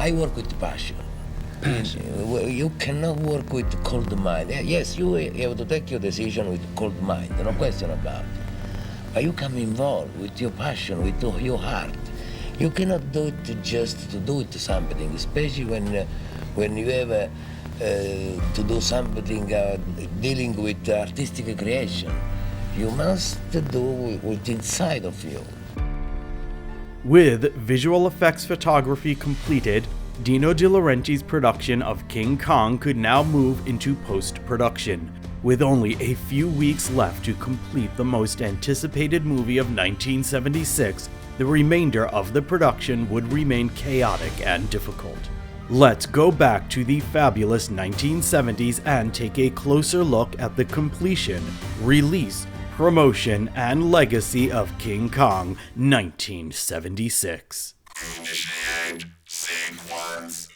I work with passion. You cannot work with cold mind. Yes, you have to take your decision with cold mind, no question about it. But you come involved with your passion, with your heart. You cannot do it just to do it something, especially when you have to do something dealing with artistic creation. You must do what's inside of you. With visual effects photography completed, Dino De Laurentiis' production of King Kong could now move into post-production, with only a few weeks left to complete the most anticipated movie of 1976. The remainder of the production would remain chaotic and difficult. Let's go back to the fabulous 1970s and take a closer look at the completion, release, promotion, and legacy of King Kong 1976. Initiate sequence.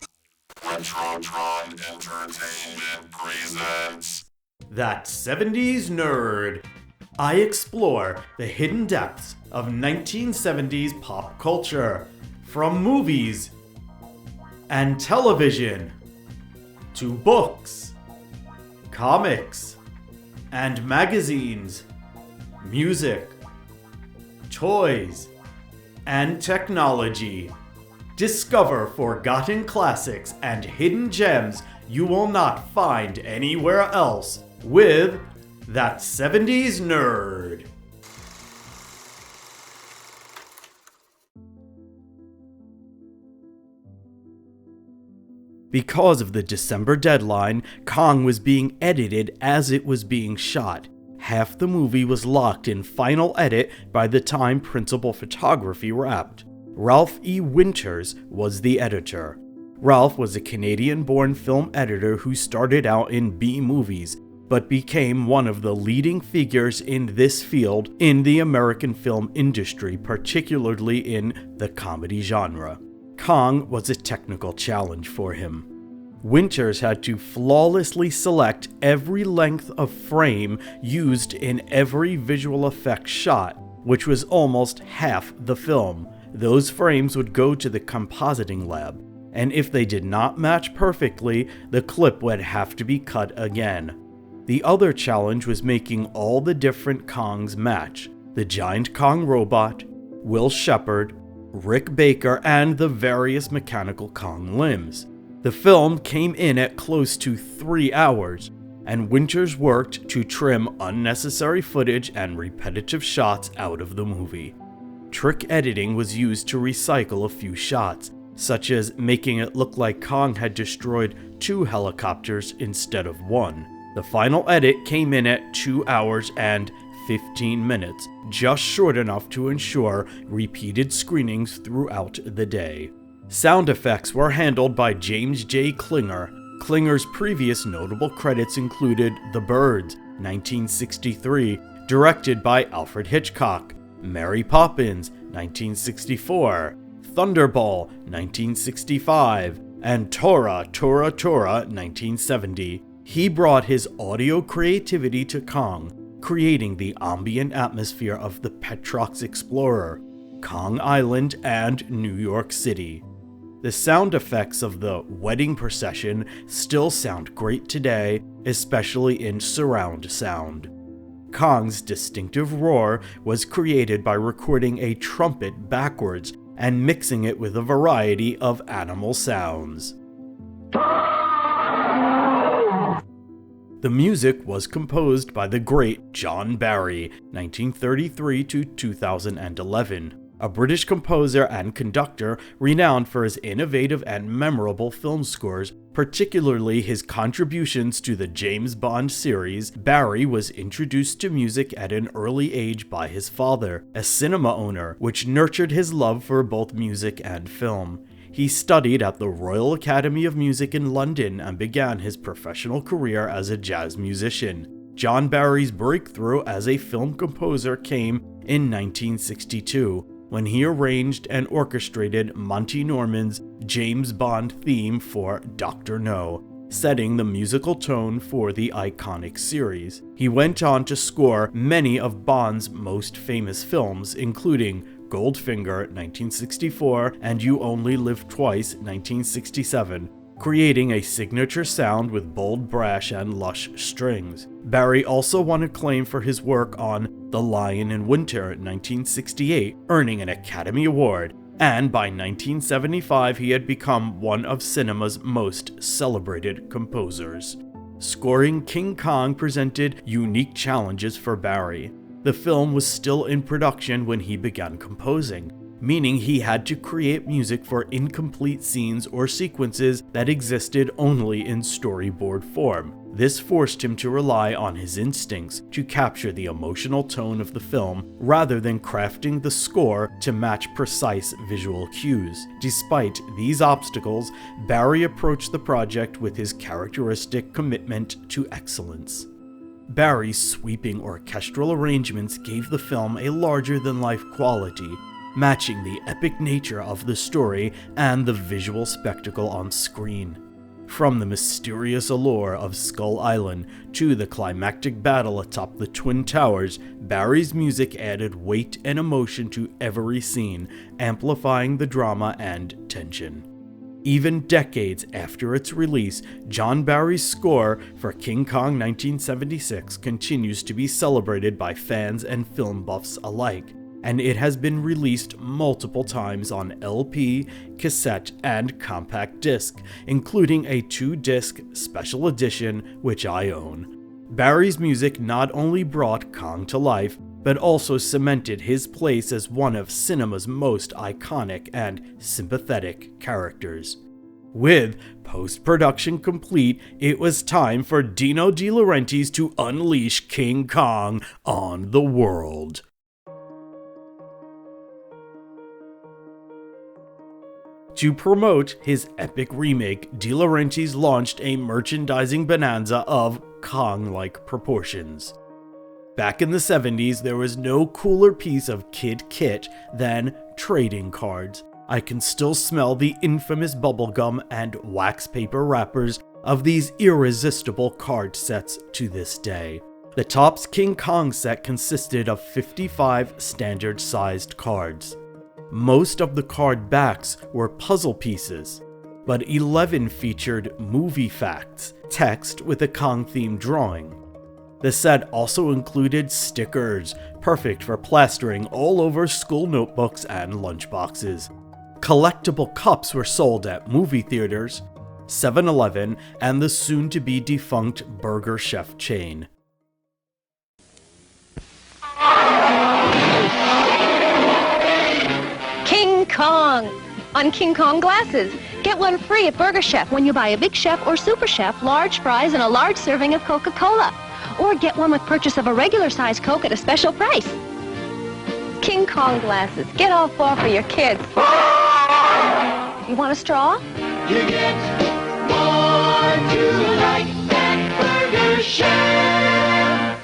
Retrotron Entertainment presents That 70s Nerd. I explore the hidden depths of 1970s pop culture, from movies and television to books, comics, and magazines, music, toys, and technology. Discover forgotten classics and hidden gems you will not find anywhere else with That 70s Nerd. Because of the December deadline, Kong was being edited as it was being shot. Half the movie was locked in final edit by the time principal photography wrapped. Ralph E. Winters was the editor. Ralph was a Canadian-born film editor who started out in B-movies, but became one of the leading figures in this field in the American film industry, particularly in the comedy genre. Kong was a technical challenge for him. Winters had to flawlessly select every length of frame used in every visual effects shot, which was almost half the film. Those frames would go to the compositing lab, and if they did not match perfectly, the clip would have to be cut again. The other challenge was making all the different Kongs match: the giant Kong robot, Will Shepard, Rick Baker, and the various mechanical Kong limbs. The film came in at close to 3 hours, and Winters worked to trim unnecessary footage and repetitive shots out of the movie. Trick editing was used to recycle a few shots, such as making it look like Kong had destroyed 2 helicopters instead of 1. The final edit came in at 2 hours and 15 minutes, just short enough to ensure repeated screenings throughout the day. Sound effects were handled by James J. Klinger. Klinger's previous notable credits included The Birds, 1963, directed by Alfred Hitchcock, Mary Poppins, 1964, Thunderball, 1965, and Tora, Tora, Tora, 1970. He brought his audio creativity to Kong, creating the ambient atmosphere of the Petrox Explorer, Kong Island, and New York City. The sound effects of the wedding procession still sound great today, especially in surround sound. Kong's distinctive roar was created by recording a trumpet backwards and mixing it with a variety of animal sounds. The music was composed by the great John Barry, 1933 to 2011, a British composer and conductor renowned for his innovative and memorable film scores, particularly his contributions to the James Bond series. Barry was introduced to music at an early age by his father, a cinema owner, which nurtured his love for both music and film. He studied at the Royal Academy of Music in London and began his professional career as a jazz musician. John Barry's breakthrough as a film composer came in 1962, when he arranged and orchestrated Monty Norman's James Bond theme for Dr. No, setting the musical tone for the iconic series. He went on to score many of Bond's most famous films, including Goldfinger 1964, and You Only Live Twice 1967, creating a signature sound with bold brass and lush strings. Barry also won acclaim for his work on The Lion in Winter 1968, earning an Academy Award, and by 1975 he had become one of cinema's most celebrated composers. Scoring King Kong presented unique challenges for Barry. The film was still in production when he began composing, meaning he had to create music for incomplete scenes or sequences that existed only in storyboard form. This forced him to rely on his instincts to capture the emotional tone of the film rather than crafting the score to match precise visual cues. Despite these obstacles, Barry approached the project with his characteristic commitment to excellence. Barry's sweeping orchestral arrangements gave the film a larger-than-life quality, matching the epic nature of the story and the visual spectacle on screen. From the mysterious allure of Skull Island to the climactic battle atop the Twin Towers, Barry's music added weight and emotion to every scene, amplifying the drama and tension. Even decades after its release, John Barry's score for King Kong 1976 continues to be celebrated by fans and film buffs alike, and it has been released multiple times on LP, cassette, and compact disc, including a 2-disc special edition which I own. Barry's music not only brought Kong to life, but also cemented his place as one of cinema's most iconic and sympathetic characters. With post-production complete, it was time for Dino De Laurentiis to unleash King Kong on the world. To promote his epic remake, De Laurentiis launched a merchandising bonanza of Kong-like proportions. Back in the 70s, there was no cooler piece of kid kit than trading cards. I can still smell the infamous bubblegum and wax paper wrappers of these irresistible card sets to this day. The Topps King Kong set consisted of 55 standard-sized cards. Most of the card backs were puzzle pieces, but 11 featured movie facts, text with a Kong-themed drawing. The set also included stickers, perfect for plastering all over school notebooks and lunchboxes. Collectible cups were sold at movie theaters, 7-Eleven, and the soon-to-be defunct Burger Chef chain. King Kong! On King Kong glasses. Get one free at Burger Chef when you buy a Big Chef or Super Chef, large fries, and a large serving of Coca-Cola. Or get one with purchase of a regular-sized Coke at a special price. King Kong glasses. Get all 4 for your kids. You want a straw? You get more to like at Burger Chef.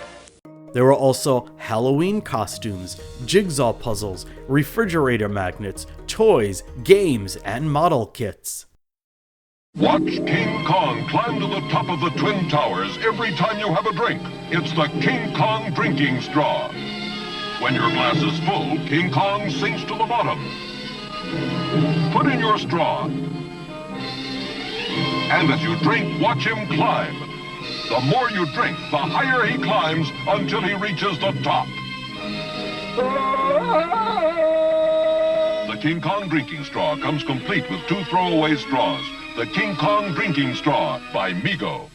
There were also Halloween costumes, jigsaw puzzles, refrigerator magnets, toys, games, and model kits. Watch King Kong climb to the top of the Twin Towers every time you have a drink. It's the King Kong drinking straw. When your glass is full, King Kong sinks to the bottom. Put in your straw. And as you drink, watch him climb. The more you drink, the higher he climbs until he reaches the top. The King Kong drinking straw comes complete with 2 throwaway straws. The King Kong drinking straw by Mego.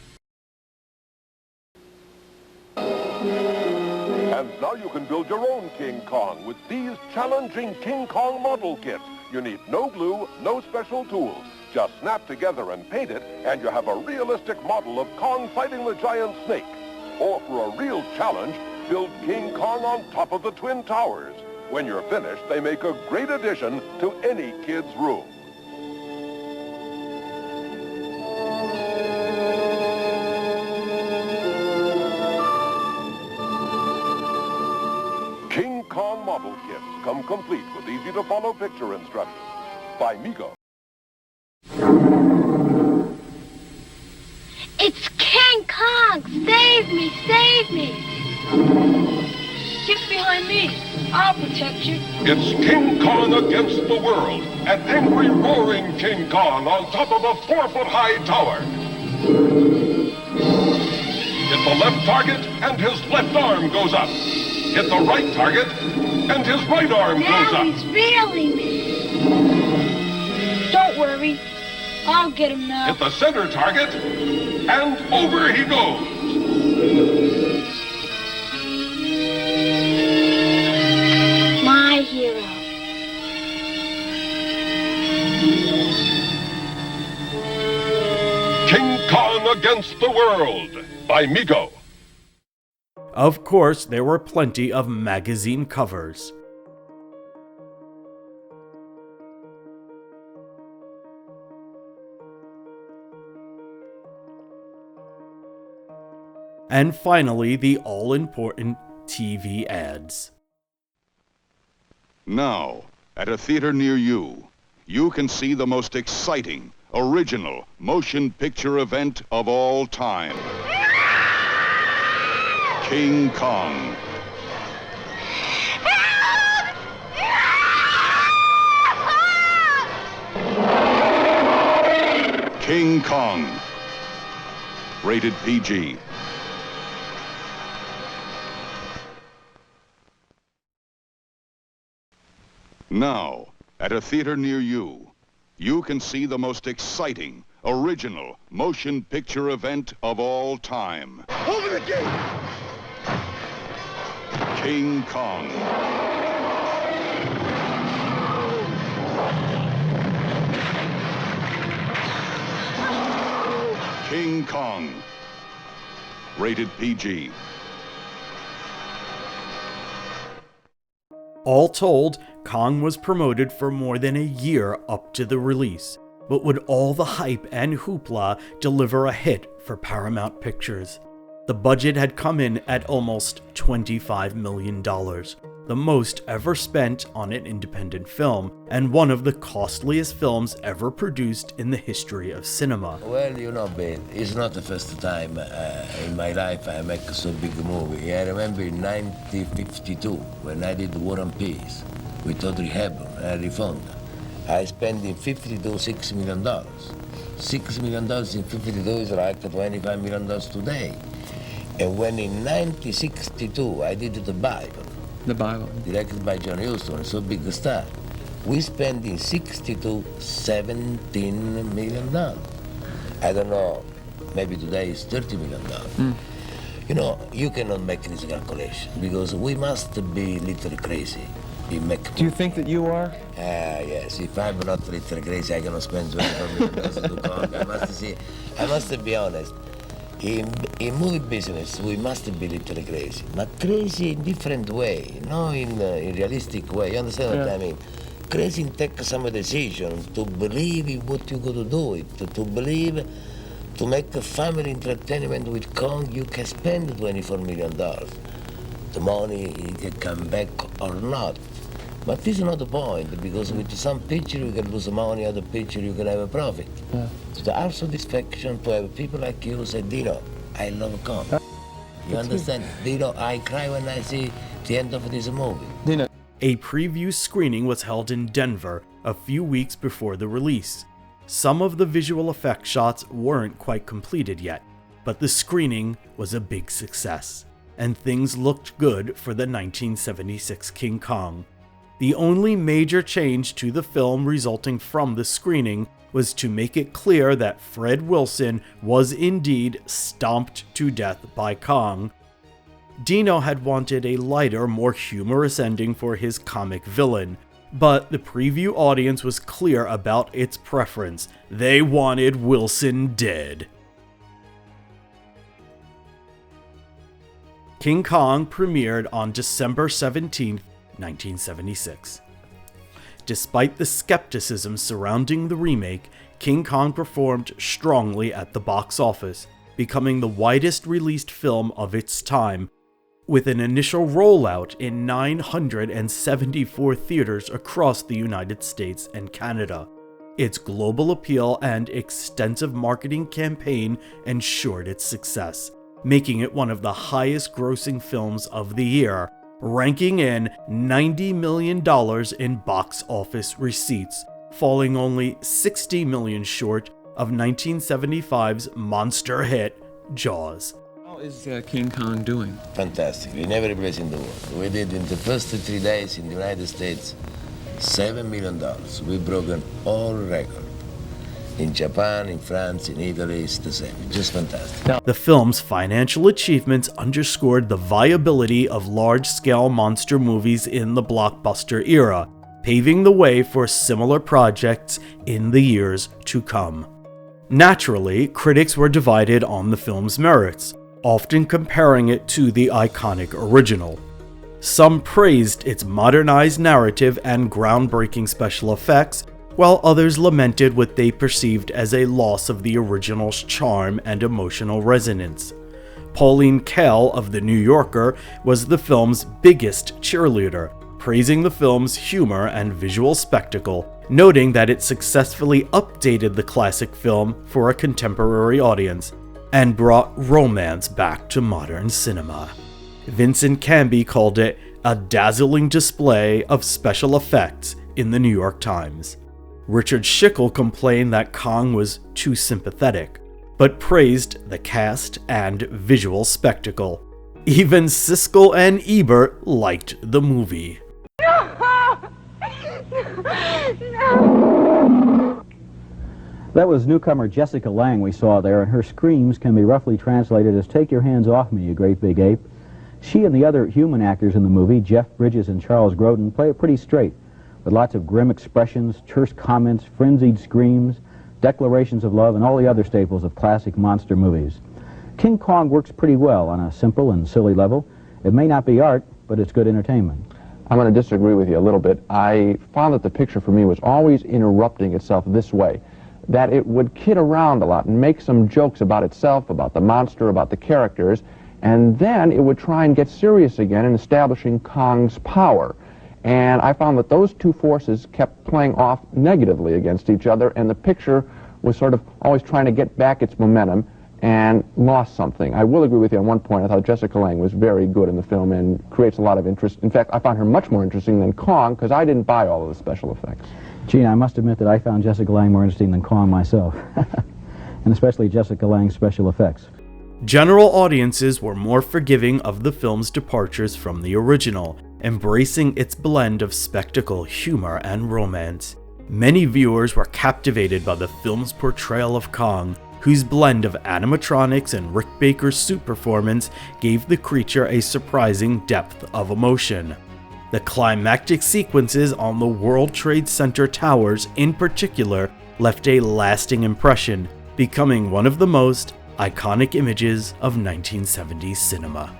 And now you can build your own King Kong with these challenging King Kong model kits. You need no glue, no special tools. Just snap together and paint it, and you have a realistic model of Kong fighting the giant snake. Or for a real challenge, build King Kong on top of the Twin Towers. When you're finished, they make a great addition to any kid's room. King Kong model kits come complete with easy-to-follow picture instructions by Mego. It's King Kong! Save me! Save me! Get behind me! I'll protect you. It's King Kong against the world. An angry, roaring King Kong on top of a 4-foot-high tower. Hit the left target, and his left arm goes up. Hit the right target, and his right arm goes Now up. he's really mad. Don't worry. I'll get him now. Hit the center target, and over he goes. My hero. King Kong Against the World by Mego. Of course, there were plenty of magazine covers. And finally, the all-important TV ads. Now, at a theater near you, you can see the most exciting, original motion picture event of all time. King Kong. King Kong. Rated PG. Now, at a theater near you, you can see the most exciting, original motion picture event of all time. Open the gate! King Kong. King Kong. Rated PG. All told, Kong was promoted for more than a year up to the release, but would all the hype and hoopla deliver a hit for Paramount Pictures? The budget had come in at almost $25 million, the most ever spent on an independent film, and one of the costliest films ever produced in the history of cinema. Well, you know, Ben, it's not the first time in my life I make so big movie. I remember in 1952, when I did War and Peace with Audrey Hepburn and Harry Fonda. I spent in 52 $6 million. $6 million in 52 is like $25 million today. And when in 1962 I did The Bible, directed by John Huston, so big star, we spent in 62 $17 million. I don't know, maybe today it's $30 million. You know, you cannot make this calculation because we must be little crazy in making. Do you think that you are? Yes, if I'm not little crazy, I cannot spend $25 million to do Kong. I must be honest. In movie business, we must be little crazy, but crazy in different way, not in realistic way. You understand what I mean? Crazy in take some decision to believe in what you got to do it, to believe, to make a family entertainment with Kong, you can spend $24 million. The money can come back or not. But this is not the point, because with some picture you can lose money, other picture you can have a profit. It's our satisfaction to have people like you say, Dino, I love Kong. You understand? Dino, I cry when I see the end of this movie. Dino. A preview screening was held in Denver a few weeks before the release. Some of the visual effects shots weren't quite completed yet, but the screening was a big success, and things looked good for the 1976 King Kong. The only major change to the film resulting from the screening was to make it clear that Fred Wilson was indeed stomped to death by Kong. Dino had wanted a lighter, more humorous ending for his comic villain, but the preview audience was clear about its preference. They wanted Wilson dead. King Kong premiered on December 17th, 1976. Despite the skepticism surrounding the remake, King Kong performed strongly at the box office, becoming the widest released film of its time, with an initial rollout in 974 theaters across the United States and Canada. Its global appeal and extensive marketing campaign ensured its success, making it one of the highest grossing films of the year, ranking in $90 million in box office receipts, falling only $60 million short of 1975's monster hit, Jaws. How is King Kong doing? Fantastic. In every place in the world. We did in the first 3 days in the United States, $7 million. We've broken all records. In Japan, in France, in Italy, it's the same. Just fantastic. The film's financial achievements underscored the viability of large-scale monster movies in the blockbuster era, paving the way for similar projects in the years to come. Naturally, critics were divided on the film's merits, often comparing it to the iconic original. Some praised its modernized narrative and groundbreaking special effects, while others lamented what they perceived as a loss of the original's charm and emotional resonance. Pauline Kael of The New Yorker was the film's biggest cheerleader, praising the film's humor and visual spectacle, noting that it successfully updated the classic film for a contemporary audience and brought romance back to modern cinema. Vincent Canby called it a dazzling display of special effects in the New York Times. Richard Schickel complained that Kong was too sympathetic, but praised the cast and visual spectacle. Even Siskel and Ebert liked the movie. That was newcomer Jessica Lange we saw there, and her screams can be roughly translated as "Take your hands off me, you great big ape." She and the other human actors in the movie, Jeff Bridges and Charles Grodin, play it pretty straight, with lots of grim expressions, terse comments, frenzied screams, declarations of love, and all the other staples of classic monster movies. King Kong works pretty well on a simple and silly level. It may not be art, but it's good entertainment. I'm going to disagree with you a little bit. I found that the picture for me was always interrupting itself this way, that it would kid around a lot and make some jokes about itself, about the monster, about the characters, and then it would try and get serious again in establishing Kong's power. And I found that those two forces kept playing off negatively against each other, and the picture was sort of always trying to get back its momentum and lost something. I will agree with you on one point. I thought Jessica Lange was very good in the film and creates a lot of interest. In fact, I found her much more interesting than Kong because I didn't buy all of the special effects. Gene, I must admit that I found Jessica Lange more interesting than Kong myself, and especially Jessica Lange's special effects. General audiences were more forgiving of the film's departures from the original, embracing its blend of spectacle, humor, and romance. Many viewers were captivated by the film's portrayal of Kong, whose blend of animatronics and Rick Baker's suit performance gave the creature a surprising depth of emotion. The climactic sequences on the World Trade Center towers in particular left a lasting impression, becoming one of the most iconic images of 1970s cinema.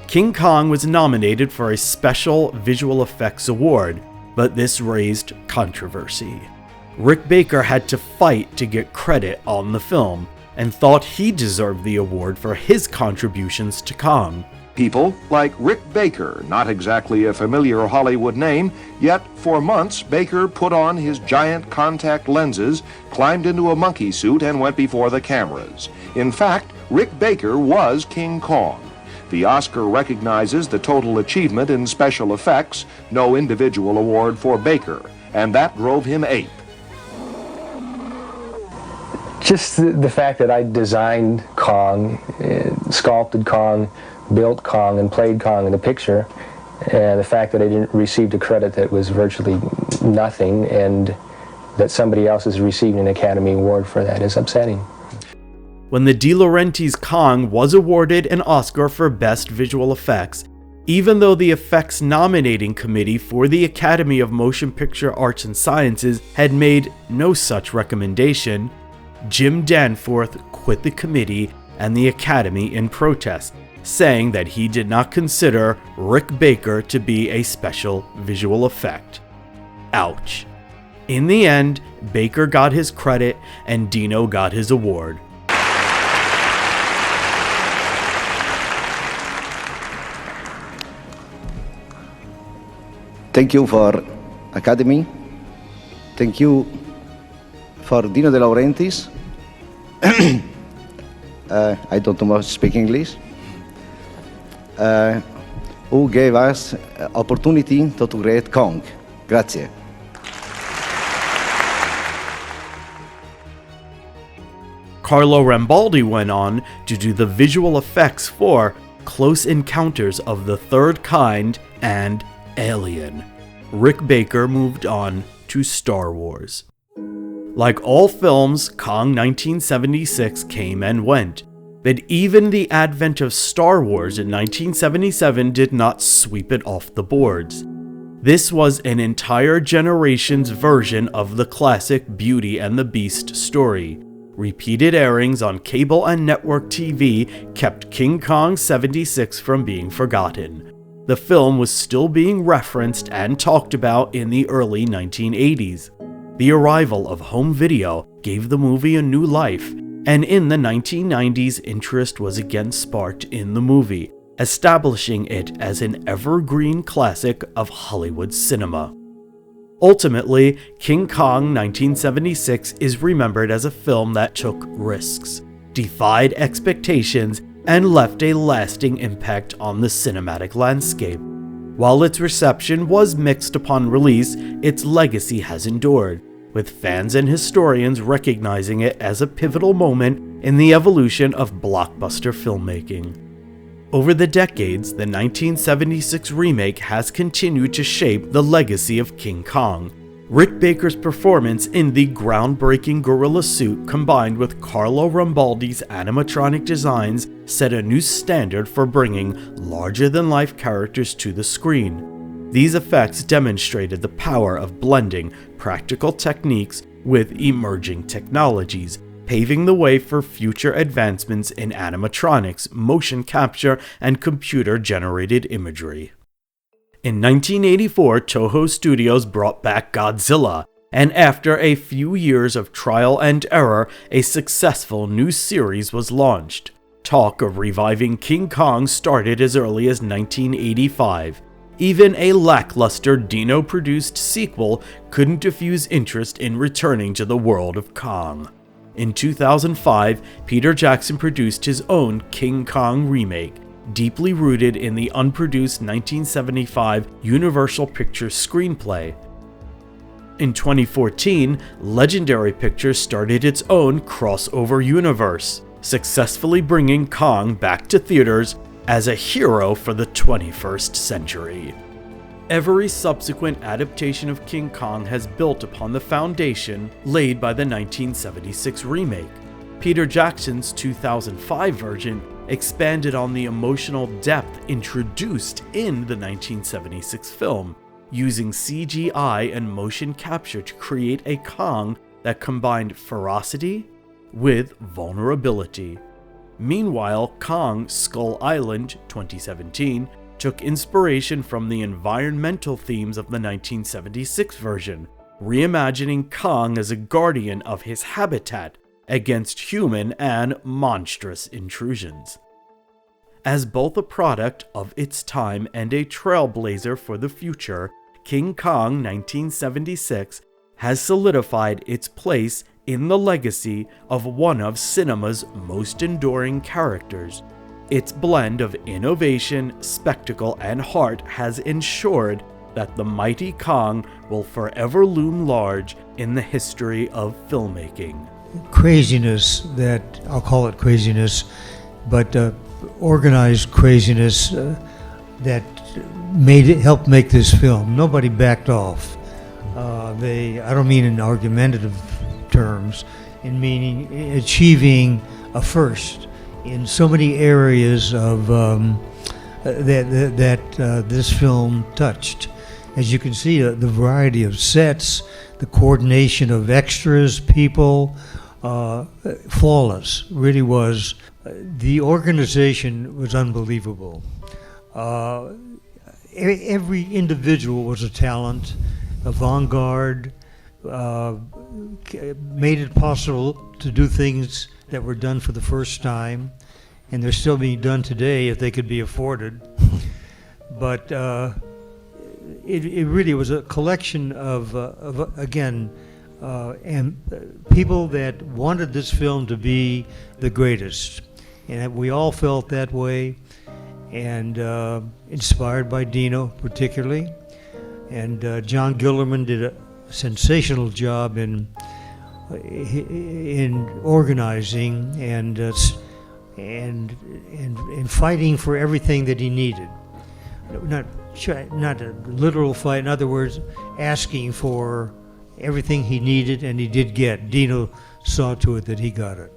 King Kong was nominated for a Special Visual Effects Award, but this raised controversy. Rick Baker had to fight to get credit on the film, and thought he deserved the award for his contributions to Kong. People like Rick Baker, not exactly a familiar Hollywood name, yet for months Baker put on his giant contact lenses, climbed into a monkey suit, and went before the cameras. In fact, Rick Baker was King Kong. The Oscar recognizes the total achievement in special effects, no individual award for Baker, and that drove him ape. Just the fact that I designed Kong, sculpted Kong, built Kong, and played Kong in the picture, and the fact that I didn't receive the credit that was virtually nothing, and that somebody else is receiving an Academy Award for that is upsetting. When the De Laurentiis' Kong was awarded an Oscar for Best Visual Effects, even though the effects nominating committee for the Academy of Motion Picture Arts and Sciences had made no such recommendation, Jim Danforth quit the committee and the Academy in protest, saying that he did not consider Rick Baker to be a special visual effect. Ouch. In the end, Baker got his credit and Dino got his award. Thank you for Academy. Thank you for Dino De Laurentiis. I don't know how to speak English. who gave us opportunity to create Kong. Grazie. Carlo Rambaldi went on to do the visual effects for Close Encounters of the Third Kind and Alien. Rick Baker moved on to Star Wars. Like all films, Kong 1976 came and went, but even the advent of Star Wars in 1977 did not sweep it off the boards. This was an entire generation's version of the classic Beauty and the Beast story. Repeated airings on cable and network TV kept King Kong 76 from being forgotten. The film was still being referenced and talked about in the early 1980s. The arrival of home video gave the movie a new life, and in the 1990s interest was again sparked in the movie, establishing it as an evergreen classic of Hollywood cinema. Ultimately, King Kong 1976 is remembered as a film that took risks, defied expectations, and left a lasting impact on the cinematic landscape. While its reception was mixed upon release, its legacy has endured, with fans and historians recognizing it as a pivotal moment in the evolution of blockbuster filmmaking. Over the decades, the 1976 remake has continued to shape the legacy of King Kong. Rick Baker's performance in the groundbreaking gorilla suit combined with Carlo Rambaldi's animatronic designs set a new standard for bringing larger-than-life characters to the screen. These effects demonstrated the power of blending practical techniques with emerging technologies, paving the way for future advancements in animatronics, motion capture, and computer-generated imagery. In 1984, Toho Studios brought back Godzilla, and after a few years of trial and error, a successful new series was launched. Talk of reviving King Kong started as early as 1985. Even a lackluster Dino-produced sequel couldn't diffuse interest in returning to the world of Kong. In 2005, Peter Jackson produced his own King Kong remake, deeply rooted in the unproduced 1975 Universal Pictures screenplay. In 2014, Legendary Pictures started its own crossover universe, successfully bringing Kong back to theaters as a hero for the 21st century. Every subsequent adaptation of King Kong has built upon the foundation laid by the 1976 remake. Peter Jackson's 2005 version expanded on the emotional depth introduced in the 1976 film, using CGI and motion capture to create a Kong that combined ferocity with vulnerability. Meanwhile, Kong Skull Island 2017 took inspiration from the environmental themes of the 1976 version, reimagining Kong as a guardian of his habitat against human and monstrous intrusions. As both a product of its time and a trailblazer for the future, King Kong 1976 has solidified its place in the legacy of one of cinema's most enduring characters. Its blend of innovation, spectacle, and heart has ensured that the mighty Kong will forever loom large in the history of filmmaking. Craziness that, I'll call it craziness, but organized craziness that helped make this film. Nobody backed off. I don't mean in argumentative terms, in meaning achieving a first in so many areas of that this film touched. As you can see, the variety of sets, the coordination of extras, people, flawless, really was. The organization was unbelievable. Every individual was a talent, avant-garde, made it possible to do things that were done for the first time, and they're still being done today if they could be afforded. But it really was a collection of people that wanted this film to be the greatest, and we all felt that way. and inspired by Dino particularly. And John Gilderman did a sensational job in organizing and fighting for everything that he needed. Not a literal fight. In other words, asking for everything he needed, and he did get. Dino saw to it that he got it.